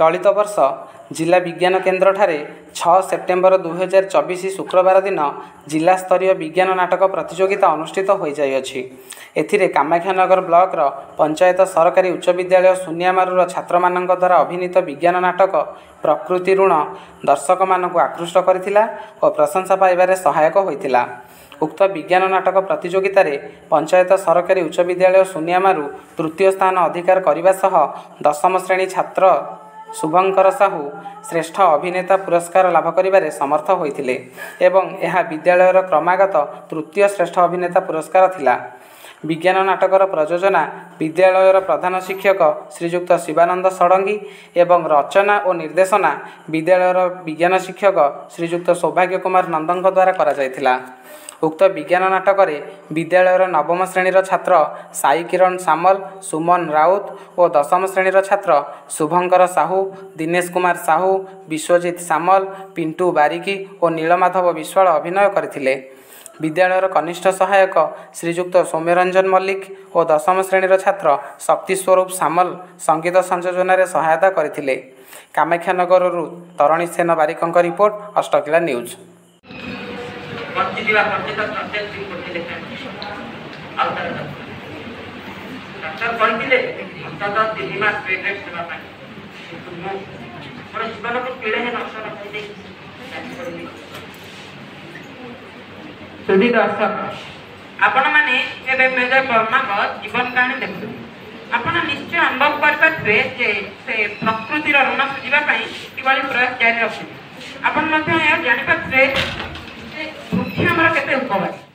चलित वर्ष जिला विज्ञान केन्द्र ठारे 6 सेप्टेम्बर 2024 शुक्रवार दिन जिला स्तरीय विज्ञान नाटक प्रतियोगिता अनुष्ठित हो जाइछि। एथिरे कामाख्यानगर ब्लॉकर पंचायत सरकारी उच्च विद्यालय सुनियामारुर छात्र मानक द्वारा अभिनीत विज्ञान नाटक प्रकृति ऋण दर्शक मानक आकृष्ट करथिला और प्रशंसा पाइबारे सहायक होइथिला। उक्त विज्ञान नाटक प्रतियोगिता रे पंचायत सरकारी उच्च विद्यालय सुनियामारू तृतीय स्थान अधिकार करने सह 10म श्रेणी छात्र शुभंकर साहू श्रेष्ठ अभिनेता पुरस्कार लाभ करिबारे समर्थ होइथिले एवं यह विद्यालयर क्रमागत तृतीय श्रेष्ठ अभिनेता पुरस्कार थिला। विज्ञान नाटकर प्रयोजना विद्यालयर प्रधान शिक्षक श्रीजुक्त शिवानंद षडंगी एवं रचना और निर्देशना विद्यालयर विज्ञान शिक्षक श्रीजुक्त सौभाग्य कुमार नंदन द्वारा करा जायथिला। उक्त विज्ञान नाटक विद्यालयर नवम श्रेणीर छात्र साई किरण सामल, सुमन राउत और 10म श्रेणीर छात्र शुभंकर साहू, दिनेश कुमार साहू, विश्वजित सामल, पिंटू बारिकी और नीलमाधव विश्वाल अभिनय करथिले। विद्यालयर कनिष्ठ सहायक श्रीजुक्त सौम्यरंजन मल्लिक और 10म श्रेणीर छात्र शक्ति स्वरूप सामल संगीत संयोजन में सहायता करथिले। कामाख्यानगर तरणी सेन बारिकंक रिपोर्ट, अष्टकिला न्यूज। सुधी दर्शक आपण मैंने मेजर वर्मा जीवन कहानी देखु आपण निश्चय अनुभव करेंगे से प्रकृतिर ऋण सुझापी किभली प्रयास जारी रखिए। आपण जापर पृथ्वी आमर केते उपकारी।